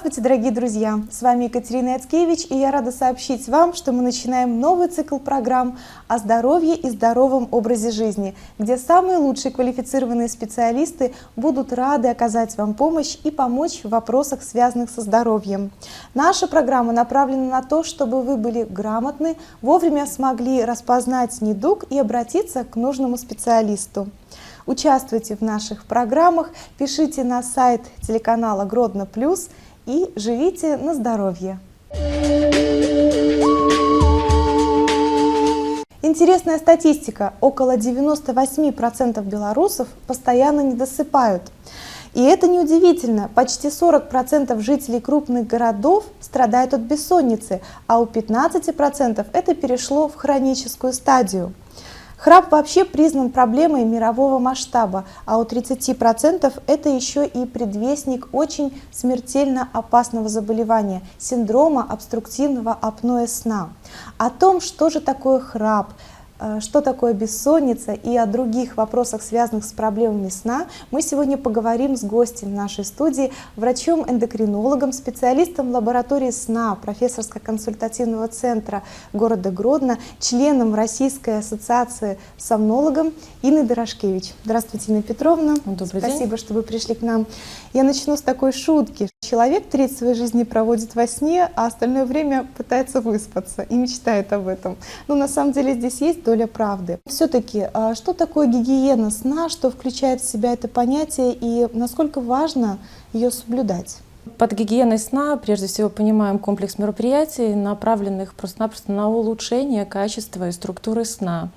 Здравствуйте, дорогие друзья! С вами Екатерина Яцкевич, и я рада сообщить вам, что мы начинаем новый цикл программ о здоровье и здоровом образе жизни, где самые лучшие квалифицированные специалисты будут рады оказать вам помощь и помочь в вопросах, связанных со здоровьем. Наша программа направлена на то, чтобы вы были грамотны, вовремя смогли распознать недуг и обратиться к нужному специалисту. Участвуйте в наших программах, пишите на сайт телеканала Гродно Плюс и живите на здоровье. Интересная статистика. Около 98% белорусов постоянно не досыпают. И это неудивительно. Почти 40% жителей крупных городов страдают от бессонницы, а у 15% это перешло в хроническую стадию. Храп вообще признан проблемой мирового масштаба, а у 30% это еще и предвестник очень смертельно опасного заболевания – синдрома обструктивного апноэ сна. О том, что же такое храп, что такое бессонница и о других вопросах, связанных с проблемами сна, мы сегодня поговорим с гостем нашей студии, врачом-эндокринологом, специалистом лаборатории сна профессорско-консультативного центра города Гродно, членом Российской ассоциации сомнологов Инной Дорошкевич. Здравствуйте, Инна Петровна. Добрый Спасибо, день. что вы пришли к нам. Я начну с такой шутки. Человек треть своей жизни проводит во сне, а остальное время пытается выспаться и мечтает об этом. Но на самом деле здесь есть доля правды. Все-таки, что такое гигиена сна, что включает в себя это понятие и насколько важно ее соблюдать? Под гигиеной сна прежде всего понимаем комплекс мероприятий, направленных просто-напросто на улучшение качества и структуры сна.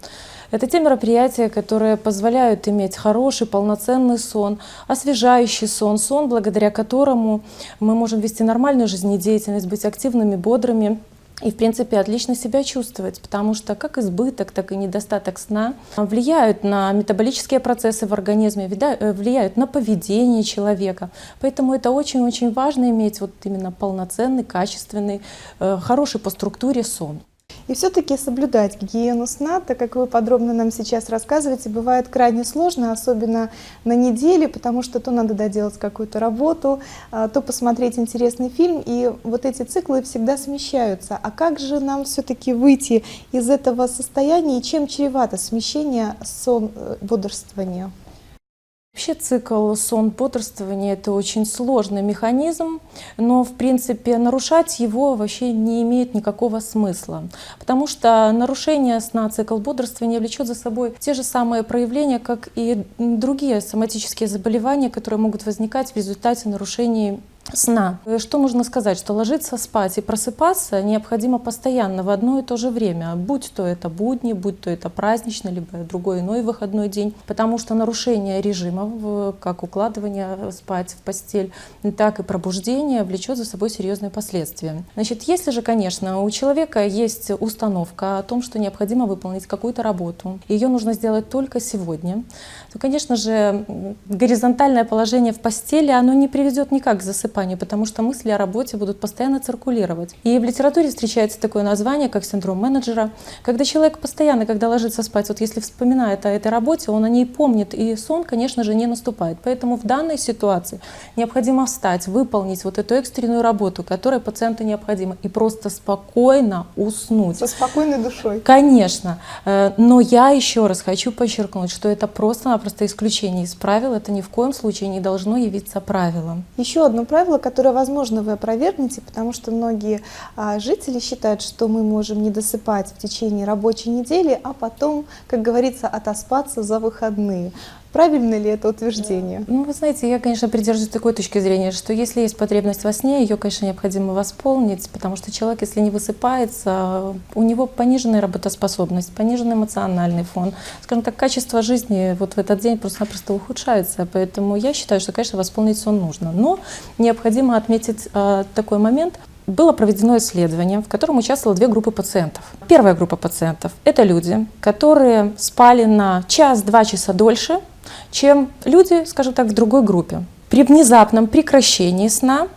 Это те мероприятия, которые позволяют иметь хороший, полноценный сон, освежающий сон, сон, благодаря которому мы можем вести нормальную жизнедеятельность, быть активными, бодрыми и, в принципе, отлично себя чувствовать, потому что как избыток, так и недостаток сна влияют на метаболические процессы в организме, влияют на поведение человека. Поэтому это очень-очень важно иметь вот именно полноценный, качественный, хороший по структуре сон. И все-таки соблюдать гигиену сна, так как вы подробно нам сейчас рассказываете, бывает крайне сложно, особенно на неделе, потому что то надо доделать какую-то работу, то посмотреть интересный фильм, и вот эти циклы всегда смещаются. А как же нам все-таки выйти из этого состояния, и чем чревато смещение сон-бодрствования? Вообще цикл сон-бодрствования — это очень сложный механизм, но в принципе нарушать его вообще не имеет никакого смысла, потому что нарушение сна, цикл бодрствования влечет за собой те же самые проявления, как и другие соматические заболевания, которые могут возникать в результате нарушений сна. Что нужно сказать, что ложиться спать и просыпаться необходимо постоянно в одно и то же время, будь то это будни, будь то это праздничный, либо другой иной выходной день, потому что нарушение режима, как укладывание спать в постель, так и пробуждение влечет за собой серьезные последствия. Значит, если же, конечно, у человека есть установка о том, что необходимо выполнить какую-то работу, ее нужно сделать только сегодня, то, конечно же, горизонтальное положение в постели, оно не приведет никак к засыпанию, потому что мысли о работе будут постоянно циркулировать. И в литературе встречается такое название, как синдром менеджера, когда человек постоянно, когда ложится спать, вот если вспоминает о этой работе, он о ней помнит, и сон, конечно же, не наступает. Поэтому в данной ситуации необходимо встать, выполнить вот эту экстренную работу, которая пациенту необходима, и просто спокойно уснуть. Со спокойной душой. Конечно. Но я еще раз хочу подчеркнуть, что это просто-напросто исключение из правил, это ни в коем случае не должно явиться правилом. Еще одно правило, которое, возможно, вы опровергнете, потому что многие жители считают, что мы можем не досыпать в течение рабочей недели, а потом, как говорится, отоспаться за выходные. Правильно ли это утверждение? Ну, вы знаете, я, конечно, придерживаюсь такой точки зрения, что если есть потребность во сне, ее, конечно, необходимо восполнить, потому что человек, если не высыпается, у него пониженная работоспособность, пониженный эмоциональный фон. Скажем так, качество жизни вот в этот день просто-напросто ухудшается. Поэтому я считаю, что, конечно, восполнить сон нужно. Но необходимо отметить такой момент. Было проведено исследование, в котором участвовало две группы пациентов. Первая группа пациентов – это люди, которые спали на час-два часа дольше, чем люди, скажем так, в другой группе. При внезапном прекращении сна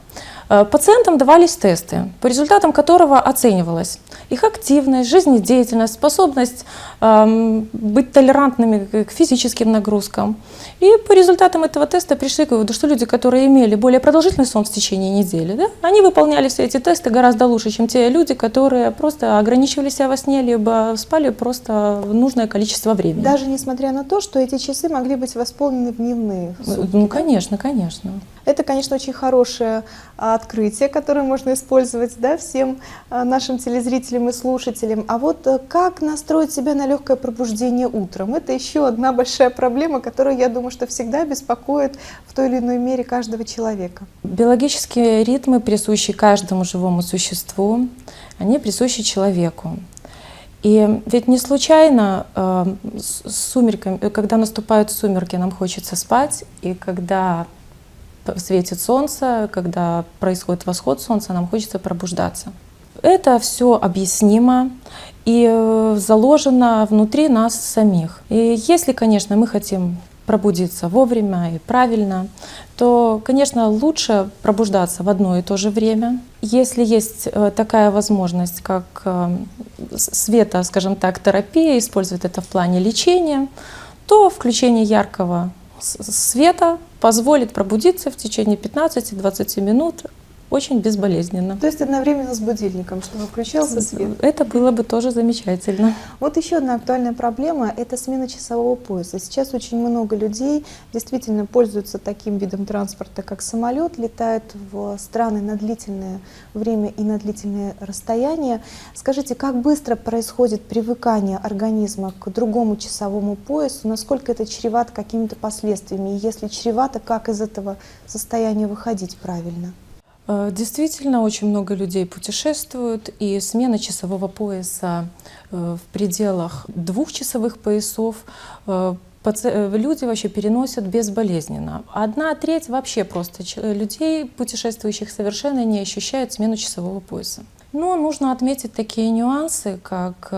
Пациентам давались тесты, по результатам которого оценивалась их активность, жизнедеятельность, способность быть толерантными к физическим нагрузкам. И по результатам этого теста пришли к выводу, что люди, которые имели более продолжительный сон в течение недели, да, они выполняли все эти тесты гораздо лучше, чем те люди, которые просто ограничивали себя во сне, либо спали просто нужное количество времени. Даже несмотря на то, что эти часы могли быть восполнены в дневные сутки. Ну, конечно, конечно. Это, конечно, очень хорошее открытие, которое можно использовать, да, всем нашим телезрителям и слушателям. А вот как настроить себя на легкое пробуждение утром? Это еще одна большая проблема, которая, я думаю, что всегда беспокоит в той или иной мере каждого человека. Биологические ритмы, присущие каждому живому существу, они присущи человеку. И ведь не случайно когда наступают сумерки, нам хочется спать, и когда светит солнце, когда происходит восход солнца, нам хочется пробуждаться. Это все объяснимо и заложено внутри нас самих. И если, конечно, мы хотим пробудиться вовремя и правильно, то, конечно, лучше пробуждаться в одно и то же время. Если есть такая возможность, как света, скажем так, терапия, использовать это в плане лечения, то включение яркого света позволит пробудиться в течение 15-20 минут очень безболезненно. То есть одновременно с будильником, чтобы включался свет. Это было бы тоже замечательно. Вот еще одна актуальная проблема – это смена часового пояса. Сейчас очень много людей действительно пользуются таким видом транспорта, как самолет, летают в страны на длительное время и на длительные расстояния. Скажите, как быстро происходит привыкание организма к другому часовому поясу, насколько это чревато какими-то последствиями? И если чревато, как из этого состояния выходить правильно? Действительно, очень много людей путешествуют, и смена часового пояса в пределах 2 часовых поясов люди вообще переносят безболезненно. 1/3 вообще просто людей, путешествующих, совершенно не ощущают смену часового пояса. Но нужно отметить такие нюансы, как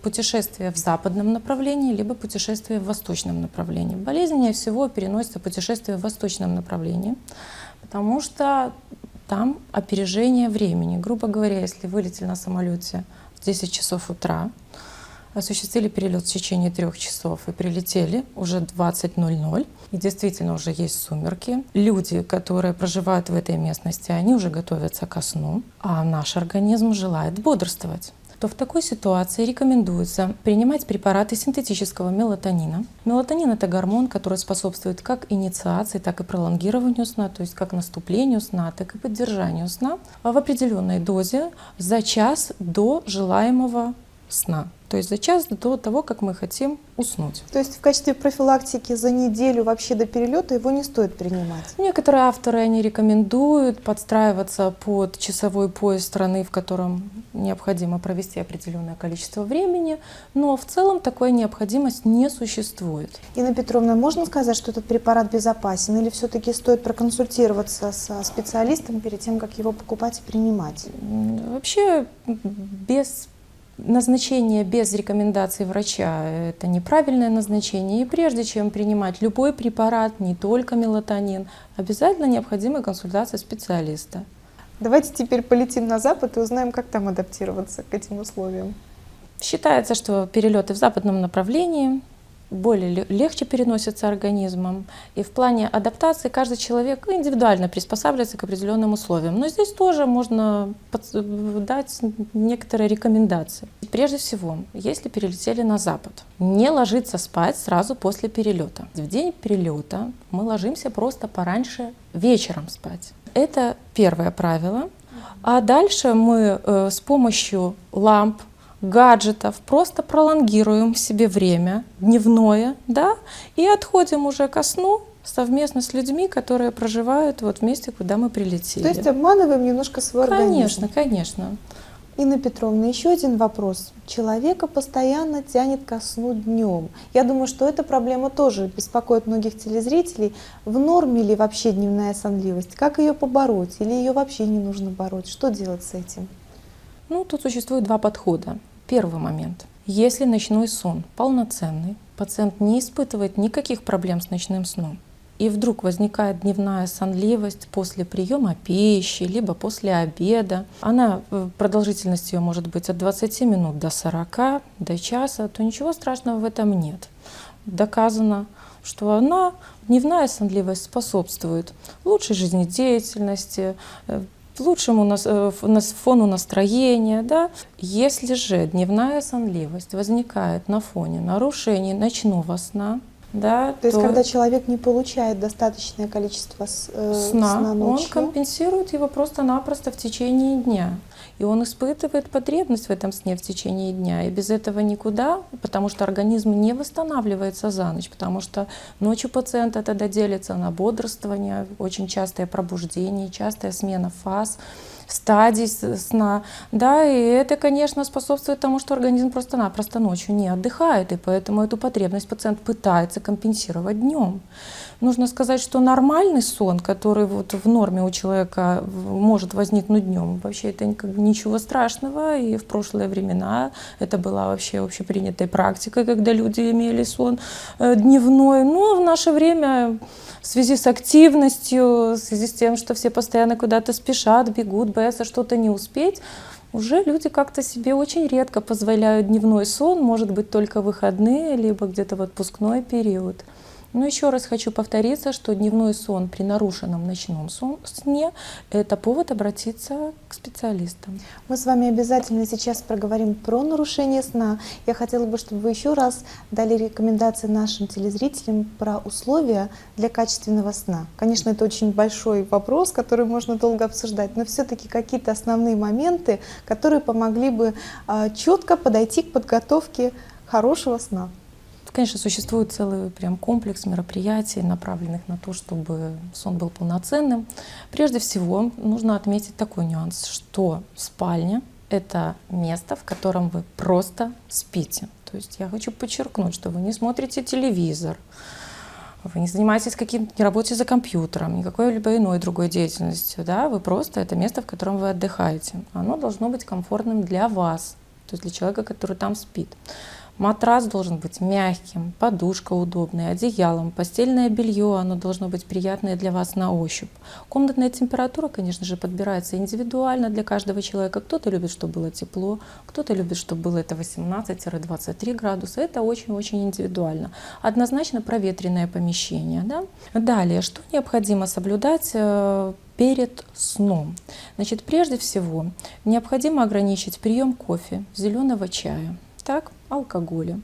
путешествие в западном направлении, либо путешествие в восточном направлении. Болезненнее всего переносится путешествие в восточном направлении, потому что там опережение времени. Грубо говоря, если вылетели на самолете в 10 часов утра, осуществили перелет в течение 3 часов и прилетели уже 20:00, и действительно уже есть сумерки. Люди, которые проживают в этой местности, они уже готовятся ко сну, а наш организм желает бодрствовать. То в такой ситуации рекомендуется принимать препараты синтетического мелатонина. Мелатонин — это гормон, который способствует как инициации, так и пролонгированию сна, то есть как наступлению сна, так и поддержанию сна в определенной дозе за час до желаемого сна. То есть за час до того, как мы хотим уснуть. То есть в качестве профилактики за неделю вообще до перелета его не стоит принимать? Некоторые авторы они рекомендуют подстраиваться под часовой пояс страны, в котором необходимо провести определенное количество времени, но в целом такой необходимость не существует. Инна Петровна, можно сказать, что этот препарат безопасен, или все-таки стоит проконсультироваться со специалистом перед тем, как его покупать и принимать? Вообще назначение без рекомендаций врача — это неправильное назначение. И прежде чем принимать любой препарат, не только мелатонин, обязательно необходима консультация специалиста. Давайте теперь полетим на Запад и узнаем, как там адаптироваться к этим условиям. Считается, что перелеты в западном направлении легче переносятся организмом. И в плане адаптации каждый человек индивидуально приспосабливается к определенным условиям. Но здесь тоже можно дать некоторые рекомендации. Прежде всего, если перелетели на Запад, не ложиться спать сразу после перелета. В день перелета мы ложимся просто пораньше вечером спать. Это первое правило. А дальше мы с помощью ламп, гаджетов просто пролонгируем себе время дневное, да, и отходим уже ко сну совместно с людьми, которые проживают вот в месте, куда мы прилетели. То есть обманываем немножко свой организм? Конечно, конечно. Инна Петровна, еще один вопрос. Человека постоянно тянет ко сну днем. Я думаю, что эта проблема тоже беспокоит многих телезрителей. В норме ли вообще дневная сонливость? Как ее побороть? Или ее вообще не нужно бороть? Что делать с этим? Тут существует 2 подхода. Первый момент. Если ночной сон полноценный, пациент не испытывает никаких проблем с ночным сном, и вдруг возникает дневная сонливость после приема пищи, либо после обеда, она, продолжительность ее может быть от 20 минут до 40, до часа, то ничего страшного в этом нет. Доказано, что дневная сонливость способствует лучшей жизнедеятельности, лучшему фону настроения. Да? Если же дневная сонливость возникает на фоне нарушений ночного сна, да, То есть, когда человек не получает достаточное количество сна он ночью, компенсирует его просто-напросто в течение дня. И он испытывает потребность в этом сне в течение дня. И без этого никуда, потому что организм не восстанавливается за ночь, потому что ночью пациента тогда делится на бодрствование, очень частое пробуждение, частая смена фаз, стадий сна. Да, и это, конечно, способствует тому, что организм просто-напросто ночью не отдыхает, и поэтому эту потребность пациент пытается компенсировать днем. Нужно сказать, что нормальный сон, который вот в норме у человека может возникнуть днем, вообще это ничего страшного, и в прошлые времена это была вообще общепринятой практикой, когда люди имели сон дневной. Но в наше время в связи с активностью, в связи с тем, что все постоянно куда-то спешат, бегут, боятся что-то не успеть, уже люди как-то себе очень редко позволяют дневной сон, может быть только в выходные, либо где-то в отпускной период. Но еще раз хочу повториться, что дневной сон при нарушенном ночном сне – это повод обратиться к специалистам. Мы с вами обязательно сейчас проговорим про нарушение сна. Я хотела бы, чтобы вы еще раз дали рекомендации нашим телезрителям про условия для качественного сна. Конечно, это очень большой вопрос, который можно долго обсуждать, но все-таки какие-то основные моменты, которые помогли бы четко подойти к подготовке хорошего сна. Конечно, существует целый прям комплекс мероприятий, направленных на то, чтобы сон был полноценным. Прежде всего, нужно отметить такой нюанс, что спальня — это место, в котором вы просто спите. То есть я хочу подчеркнуть, что вы не смотрите телевизор, вы не занимаетесь не работаете за компьютером, никакой либо иной другой деятельностью. Да? Вы просто — это место, в котором вы отдыхаете. Оно должно быть комфортным для вас, то есть для человека, который там спит. Матрас должен быть мягким, подушка удобная, одеялом, постельное белье, оно должно быть приятное для вас на ощупь. Комнатная температура, конечно же, подбирается индивидуально для каждого человека. Кто-то любит, чтобы было тепло, кто-то любит, чтобы было это 18-23 градуса. Это очень-очень индивидуально. Однозначно проветренное помещение. Да? Далее, что необходимо соблюдать перед сном? Значит, прежде всего, необходимо ограничить прием кофе, зеленого чая, алкоголя.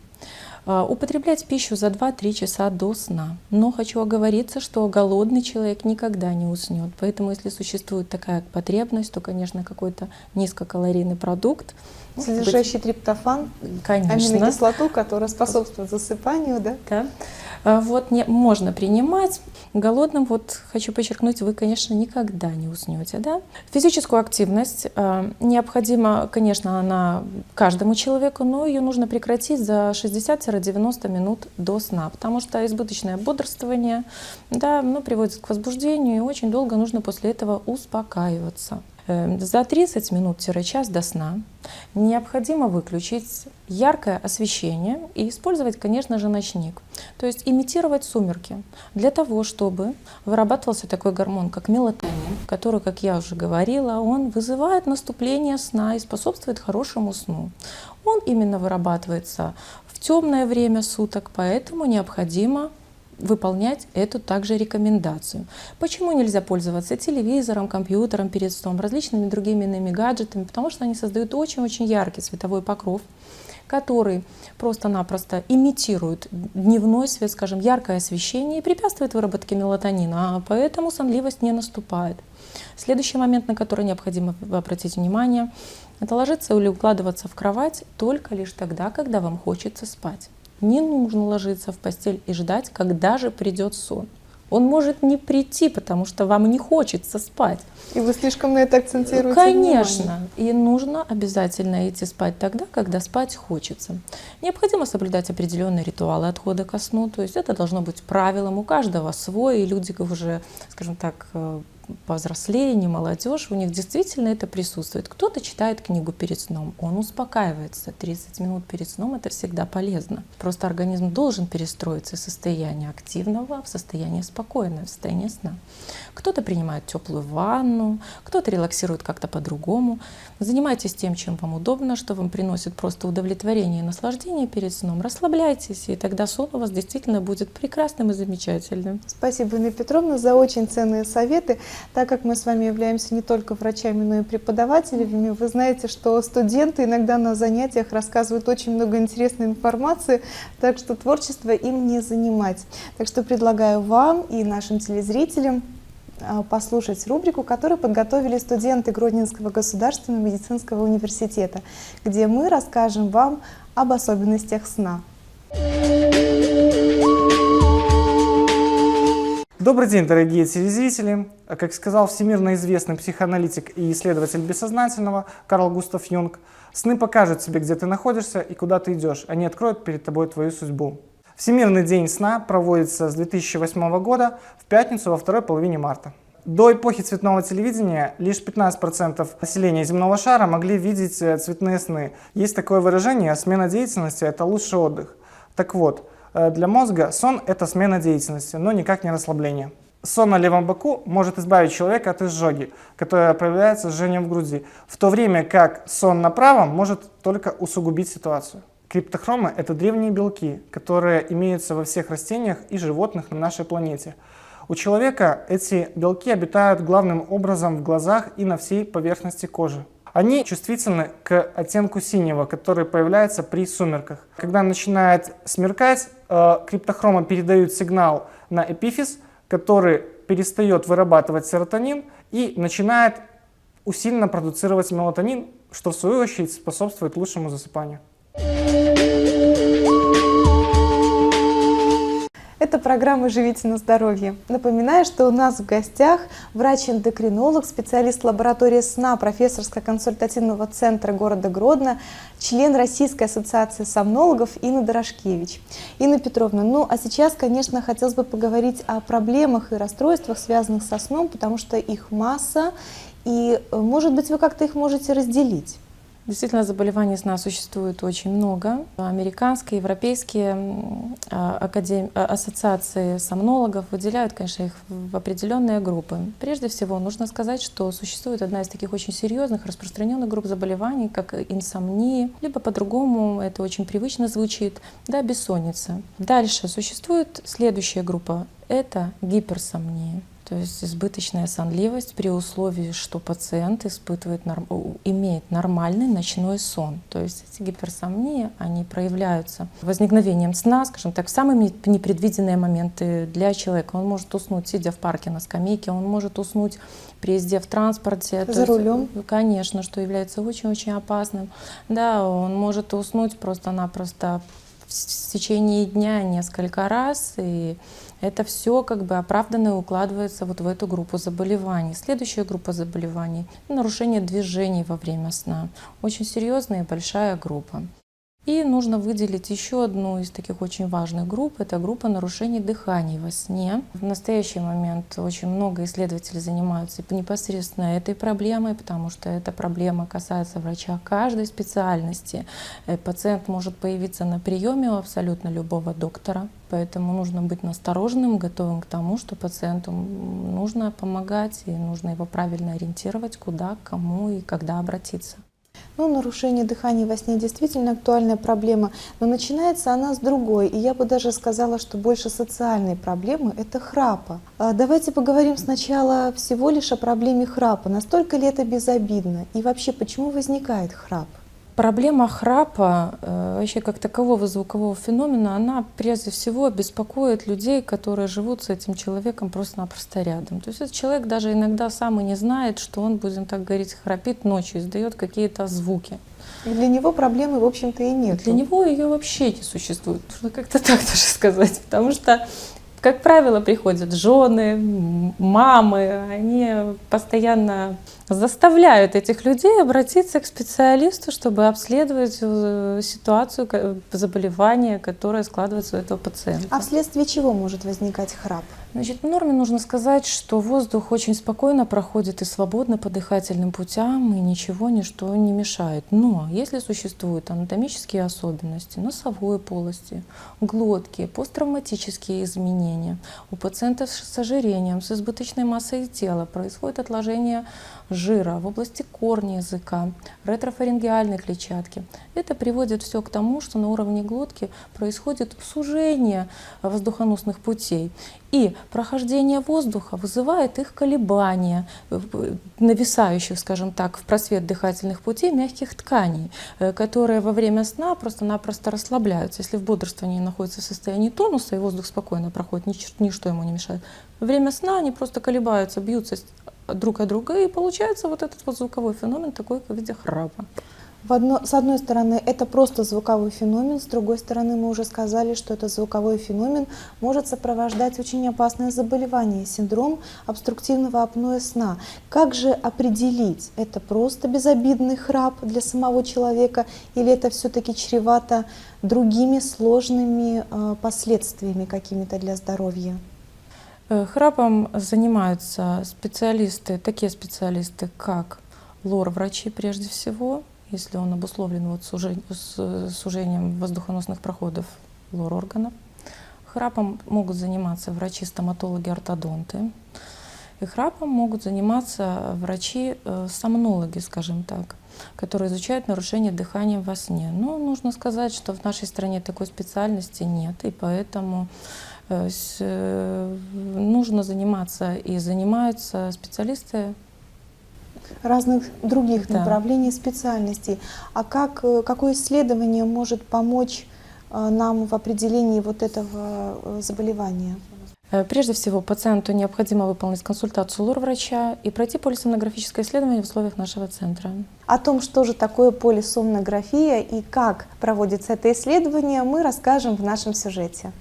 Употреблять пищу за 2-3 часа до сна. Но хочу оговориться, что голодный человек никогда не уснет. Поэтому, если существует такая потребность, то, конечно, какой-то низкокалорийный продукт, содержащий триптофан, конечно, аминокислоту, которая способствует засыпанию, да? Да. Вот можно принимать. Голодным, вот хочу подчеркнуть, вы, конечно, никогда не уснете. Да? Физическую активность необходимо, конечно, она каждому человеку, но ее нужно прекратить за 60-90 минут до сна, потому что избыточное бодрствование, да, приводит к возбуждению, и очень долго нужно после этого успокаиваться. За 30 минут-час до сна необходимо выключить яркое освещение и использовать, конечно же, ночник. То есть имитировать сумерки для того, чтобы вырабатывался такой гормон, как мелатонин, который, как я уже говорила, он вызывает наступление сна и способствует хорошему сну. Он именно вырабатывается в темное время суток, поэтому необходимо выполнять эту также рекомендацию. Почему нельзя пользоваться телевизором, компьютером перед сном, различными другими иными гаджетами? Потому что они создают очень-очень яркий световой покров, который просто-напросто имитирует дневной свет, скажем, яркое освещение и препятствует выработке мелатонина, а поэтому сонливость не наступает. Следующий момент, на который необходимо обратить внимание, это ложиться или укладываться в кровать только лишь тогда, когда вам хочется спать. Не нужно ложиться в постель и ждать, когда же придет сон. Он может не прийти, потому что вам не хочется спать. И вы слишком на это акцентируете Конечно. внимание. И нужно обязательно идти спать тогда, когда спать хочется. Необходимо соблюдать определенные ритуалы отхода ко сну. То есть это должно быть правилом. У каждого свой. И люди уже, скажем так, повзрослее, не молодежь, у них действительно это присутствует. Кто-то читает книгу перед сном, он успокаивается. 30 минут перед сном — это всегда полезно. Просто организм должен перестроиться из состояния активного в состояние спокойное, в состояние сна. Кто-то принимает теплую ванну, кто-то релаксирует как-то по-другому. Занимайтесь тем, чем вам удобно, что вам приносит просто удовлетворение и наслаждение перед сном. Расслабляйтесь, и тогда сон у вас действительно будет прекрасным и замечательным. Спасибо, Инна Петровна, за очень ценные советы. Так как мы с вами являемся не только врачами, но и преподавателями, вы знаете, что студенты иногда на занятиях рассказывают очень много интересной информации, так что творчество им не занимать. Так что предлагаю вам и нашим телезрителям послушать рубрику, которую подготовили студенты Гродненского государственного медицинского университета, где мы расскажем вам об особенностях сна. Добрый день, дорогие телезрители! Как сказал всемирно известный психоаналитик и исследователь бессознательного Карл Густав Юнг, сны покажут тебе, где ты находишься и куда ты идешь, они откроют перед тобой твою судьбу. Всемирный день сна проводится с 2008 года в пятницу во второй половине марта. До эпохи цветного телевидения лишь 15% населения земного шара могли видеть цветные сны. Есть такое выражение: смена деятельности – это лучший отдых. Так вот, для мозга сон – это смена деятельности, но никак не расслабление. Сон на левом боку может избавить человека от изжоги, которая проявляется жжением в груди, в то время как сон на правом может только усугубить ситуацию. Криптохромы – это древние белки, которые имеются во всех растениях и животных на нашей планете. У человека эти белки обитают главным образом в глазах и на всей поверхности кожи. Они чувствительны к оттенку синего, который появляется при сумерках. Когда начинает смеркать, криптохромы передают сигнал на эпифиз, который перестает вырабатывать серотонин и начинает усиленно продуцировать мелатонин, что в свою очередь способствует лучшему засыпанию. Это программа «Живите на здоровье». Напоминаю, что у нас в гостях врач-эндокринолог, специалист лаборатории сна профессорско-консультативного центра города Гродно, член Российской ассоциации сомнологов Инна Дорошкевич. Инна Петровна, ну а сейчас, конечно, хотелось бы поговорить о проблемах и расстройствах, связанных со сном, потому что их масса, и, может быть, вы как-то их можете разделить. Действительно, заболеваний сна существует очень много. Американские, европейские ассоциации сомнологов выделяют, конечно, их в определенные группы. Прежде всего, нужно сказать, что существует одна из таких очень серьезных, распространенных групп заболеваний, как инсомния, либо по-другому, это очень привычно звучит, да, бессонница. Дальше существует следующая группа, это гиперсомния. То есть избыточная сонливость при условии, что пациент имеет нормальный ночной сон. То есть эти гиперсомнии, они проявляются возникновением сна, скажем так, в самые непредвиденные моменты для человека. Он может уснуть, сидя в парке на скамейке, он может уснуть при езде в транспорте. За рулем? Конечно, что является очень-очень опасным. Да, он может уснуть просто-напросто в течение дня несколько раз, и это все как бы оправданно укладывается вот в эту группу заболеваний. Следующая группа заболеваний — нарушение движений во время сна. Очень серьезная и большая группа. И нужно выделить еще одну из таких очень важных групп. Это группа нарушений дыхания во сне. В настоящий момент очень много исследователей занимаются непосредственно этой проблемой, потому что эта проблема касается врача каждой специальности. Пациент может появиться на приеме у абсолютно любого доктора, поэтому нужно быть настороженным, готовым к тому, что пациенту нужно помогать и нужно его правильно ориентировать, куда, к кому и когда обратиться. Ну, нарушение дыхания во сне действительно актуальная проблема, но начинается она с другой, и я бы даже сказала, что больше социальной проблемы – это храпа. Давайте поговорим сначала всего лишь о проблеме храпа. Настолько ли это безобидно? И вообще, почему возникает храп? Проблема храпа, вообще как такового звукового феномена, она прежде всего беспокоит людей, которые живут с этим человеком просто-напросто рядом. То есть этот человек даже иногда сам и не знает, что он, будем так говорить, храпит ночью, издает какие-то звуки. И для него проблемы, в общем-то, и нет. Для него ее вообще не существует, можно как-то так даже сказать, потому что, как правило, приходят жены, мамы, они постоянно заставляют этих людей обратиться к специалисту, чтобы обследовать ситуацию заболевания, которое складывается у этого пациента. А вследствие чего может возникать храп? Значит, в норме нужно сказать, что воздух очень спокойно проходит и свободно по дыхательным путям, и ничто не мешает. Но если существуют анатомические особенности носовой полости, глотки, посттравматические изменения, у пациентов с ожирением, с избыточной массой тела происходит отложение жира в области корня языка, ретрофарингеальной клетчатки. Это приводит все к тому, что на уровне глотки происходит сужение воздухоносных путей. И прохождение воздуха вызывает их колебания, нависающих, скажем так, в просвет дыхательных путей мягких тканей, которые во время сна просто-напросто расслабляются. Если в бодрствовании находится в состоянии тонуса и воздух спокойно проходит, ничто ему не мешает. Во время сна они просто колебаются, бьются друг от друга, и получается вот этот вот звуковой феномен такой в виде храпа. С одной стороны, это просто звуковой феномен, с другой стороны, мы уже сказали, что этот звуковой феномен может сопровождать очень опасное заболевание, синдром обструктивного апноэ сна. Как же определить, это просто безобидный храп для самого человека или это все-таки чревато другими сложными последствиями какими-то для здоровья? Храпом занимаются такие специалисты, как лор-врачи прежде всего, если он обусловлен вот сужением воздухоносных проходов лор-органов. Храпом могут заниматься врачи-стоматологи, ортодонты. И храпом могут заниматься врачи-сомнологи, скажем так, которые изучают нарушение дыхания во сне. Но нужно сказать, что в нашей стране такой специальности нет, и поэтому нужно заниматься и занимаются специалисты Разных других Да. направлений, специальностей. А какое исследование может помочь нам в определении вот этого заболевания? Прежде всего, пациенту необходимо выполнить консультацию лор-врача и пройти полисомнографическое исследование в условиях нашего центра. О том, что же такое полисомнография и как проводится это исследование, мы расскажем в нашем сюжете.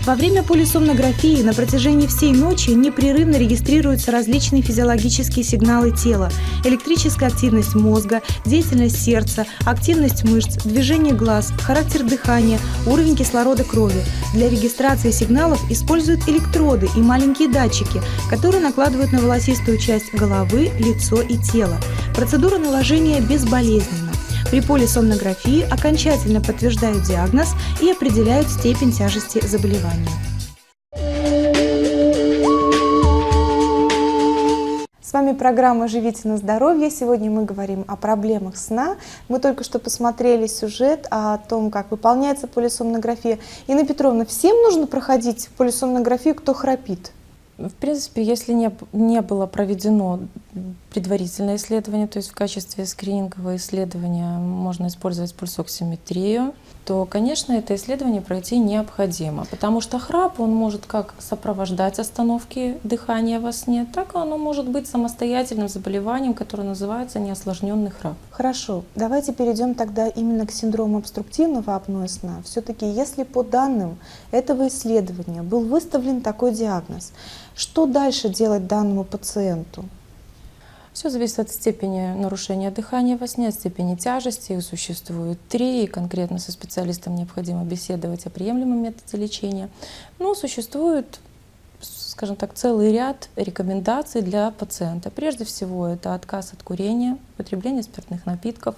Во время полисомнографии на протяжении всей ночи непрерывно регистрируются различные физиологические сигналы тела, электрическая активность мозга, деятельность сердца, активность мышц, движение глаз, характер дыхания, уровень кислорода крови. Для регистрации сигналов используют электроды и маленькие датчики, которые накладывают на волосистую часть головы, лицо и тело. Процедура наложения безболезненна. При полисомнографии окончательно подтверждают диагноз и определяют степень тяжести заболевания. С вами программа «Живите на здоровье». Сегодня мы говорим о проблемах сна. Мы только что посмотрели сюжет о том, как выполняется полисомнография. Инна Петровна, всем нужно проходить полисомнографию, кто храпит? В принципе, если не было проведено предварительное исследование, то есть в качестве скринингового исследования можно использовать пульсоксиметрию, то, конечно, это исследование пройти необходимо, потому что храп, он может как сопровождать остановки дыхания во сне, так и оно может быть самостоятельным заболеванием, которое называется неосложненный храп. Хорошо, давайте перейдем тогда именно к синдрому обструктивного апноэ сна. Все-таки, если по данным этого исследования был выставлен такой диагноз, что дальше делать данному пациенту? Все зависит от степени нарушения дыхания во сне, от степени тяжести. Их существует 3, и конкретно со специалистом необходимо беседовать о приемлемом методе лечения. Но существует, скажем так, целый ряд рекомендаций для пациента. Прежде всего, это отказ от курения, потребление спиртных напитков,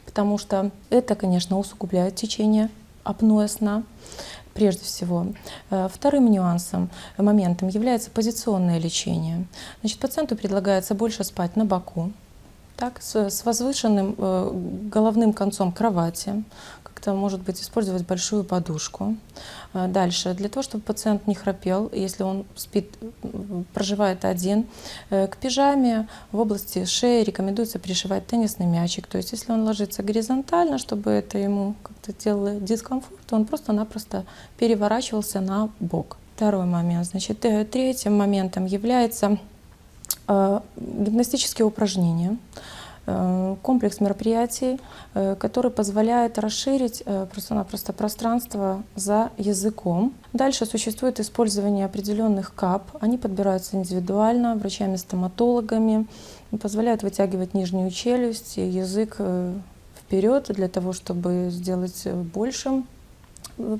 потому что это, конечно, усугубляет течение апноэ сна. Прежде всего. Вторым моментом является позиционное лечение. Значит, пациенту предлагается больше спать на боку, так, с возвышенным головным концом кровати, как-то, может быть, использовать большую подушку. Дальше, для того, чтобы пациент не храпел, если он спит, проживает один, к пижаме в области шеи рекомендуется пришивать теннисный мячик. То есть, если он ложится горизонтально, чтобы это ему как-то делало дискомфорт, то он просто-напросто переворачивался на бок. Второй момент. Значит, третьим моментом является гимнастические упражнения. комплекс мероприятий, который позволяет расширить просто-напросто пространство за языком. Дальше существует использование определенных КАП. Они подбираются индивидуально врачами-стоматологами, позволяют вытягивать нижнюю челюсть и язык вперед для того, чтобы сделать большим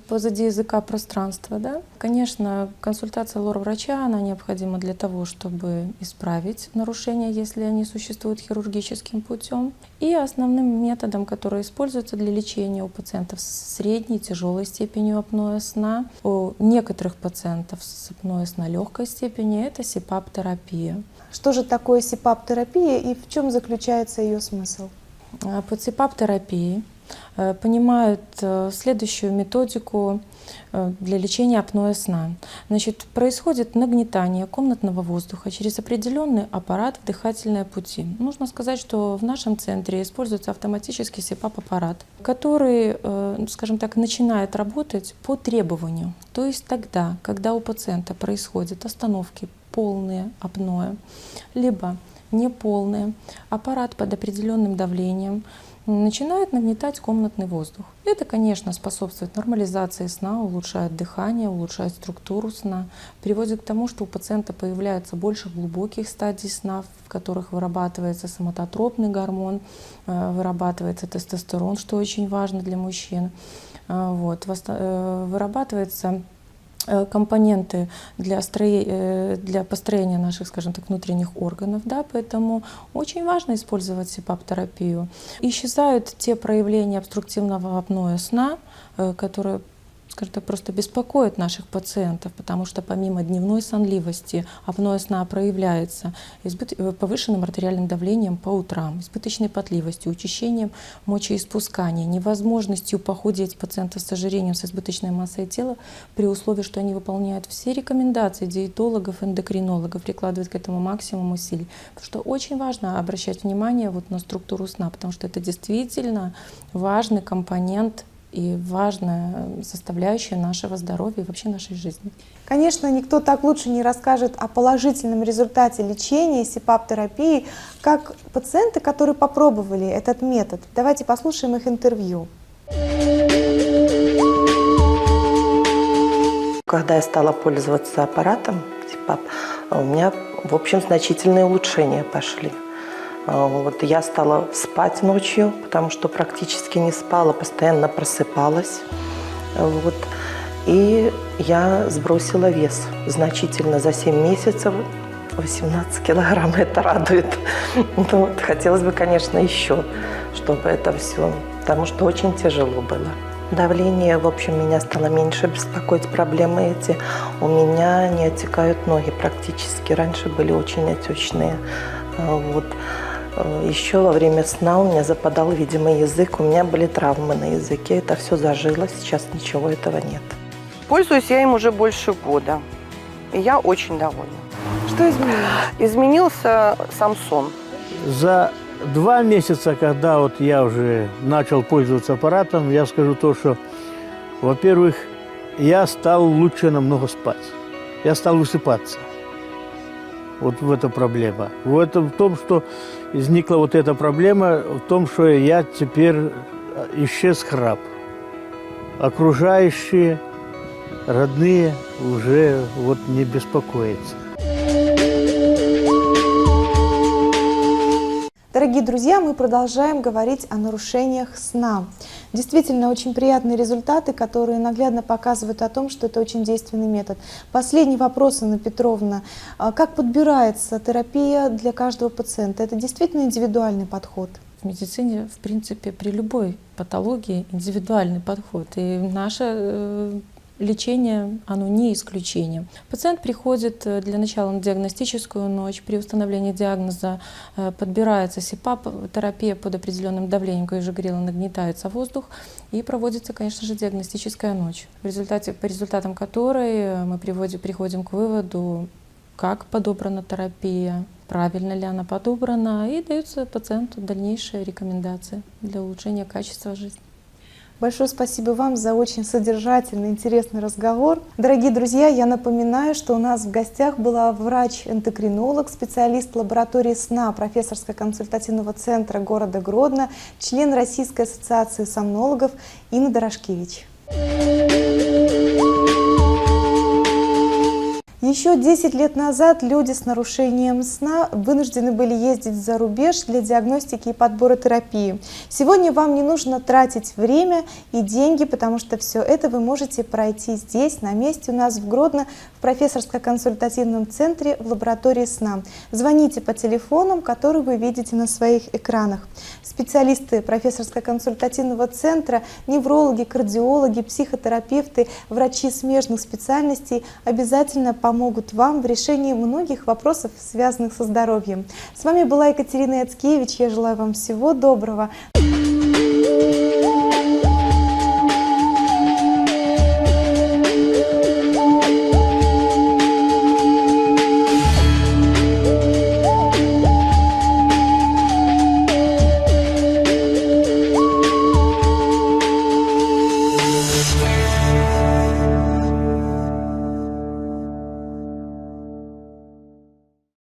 позади языка пространство. Да? Конечно, консультация лор-врача, она необходима для того, чтобы исправить нарушения, если они существуют хирургическим путем. И основным методом, который используется для лечения у пациентов с средней, тяжелой степенью апноэ сна, у некоторых пациентов с апноэ сна легкой степени, это СИПАП-терапия. Что же такое СИПАП-терапия и в чем заключается ее смысл? Под СИПАП-терапией понимают следующую методику для лечения апноэ сна. Значит, происходит нагнетание комнатного воздуха через определенный аппарат в дыхательные пути. Нужно сказать, что в нашем центре используется автоматический СИПАП-аппарат, который, скажем так, начинает работать по требованию. То есть тогда, когда у пациента происходят остановки полные апноэ, либо неполные, аппарат под определенным давлением начинает нагнетать комнатный воздух. Это, конечно, способствует нормализации сна, улучшает дыхание, улучшает структуру сна, приводит к тому, что у пациента появляется больше глубоких стадий сна, в которых вырабатывается соматотропный гормон, вырабатывается тестостерон, что очень важно для мужчин. Вырабатывается компоненты для построения наших, скажем так, внутренних органов, да, поэтому очень важно использовать СИПАП-терапию. Исчезают те проявления обструктивного апноэ сна, которые, скажем так, просто беспокоят наших пациентов, потому что помимо дневной сонливости апноэ сна проявляется повышенным артериальным давлением по утрам, избыточной потливостью, учащением мочеиспускания, невозможностью похудеть пациентов с ожирением, с избыточной массой тела при условии, что они выполняют все рекомендации диетологов, эндокринологов, прикладывают к этому максимум усилий. Потому что очень важно обращать внимание на структуру сна, потому что это действительно важный компонент и важная составляющая нашего здоровья и вообще нашей жизни. Конечно, никто так лучше не расскажет о положительном результате лечения СИПАП-терапии, как пациенты, которые попробовали этот метод. Давайте послушаем их интервью. Когда я стала пользоваться аппаратом СИПАП, у меня, в общем, значительные улучшения пошли. Я стала спать ночью, потому что практически не спала, постоянно просыпалась. И я сбросила вес значительно за 7 месяцев, 18 килограмм. Это радует. Хотелось бы, конечно, еще, чтобы это все, потому что очень тяжело было. Давление, в общем, меня стало меньше беспокоить, проблемы эти. У меня не отекают ноги практически. Раньше были очень отечные. Еще во время сна у меня западал, видимо, язык. У меня были травмы на языке. Это все зажило. Сейчас ничего этого нет. Пользуюсь я им уже больше года. И я очень довольна. Что изменилось? Изменился сам сон. За 2 месяца, когда я уже начал пользоваться аппаратом, я скажу то, что, во-первых, я стал лучше намного спать. Я стал высыпаться. В этом проблема. В том, что возникла эта проблема, в том, что я теперь исчез храп. Окружающие, родные уже не беспокоятся. Дорогие друзья, мы продолжаем говорить о нарушениях сна. Действительно, очень приятные результаты, которые наглядно показывают о том, что это очень действенный метод. Последний вопрос, Анна Петровна. Как подбирается терапия для каждого пациента? Это действительно индивидуальный подход? В медицине, в принципе, при любой патологии индивидуальный подход. И наше лечение, оно не исключение. Пациент приходит для начала на диагностическую ночь. При установлении диагноза подбирается СИПАП-терапия под определенным давлением, как я уже говорила, нагнетается воздух, и проводится, конечно же, диагностическая ночь, по результатам которой мы приходим к выводу, как подобрана терапия, правильно ли она подобрана, и даются пациенту дальнейшие рекомендации для улучшения качества жизни. Большое спасибо вам за очень содержательный, интересный разговор. Дорогие друзья, я напоминаю, что у нас в гостях была врач-эндокринолог, специалист лаборатории сна профессорско-консультативного центра города Гродно, член Российской ассоциации сомнологов Инна Дорошкевич. Еще 10 лет назад люди с нарушением сна вынуждены были ездить за рубеж для диагностики и подбора терапии. Сегодня вам не нужно тратить время и деньги, потому что все это вы можете пройти здесь, на месте у нас в Гродно, в профессорско-консультативном центре в лаборатории сна. Звоните по телефонам, которые вы видите на своих экранах. Специалисты профессорско-консультативного центра, неврологи, кардиологи, психотерапевты, врачи смежных специальностей обязательно помогут вам в решении многих вопросов, связанных со здоровьем. С вами была Екатерина Яцкевич. Я желаю вам всего доброго.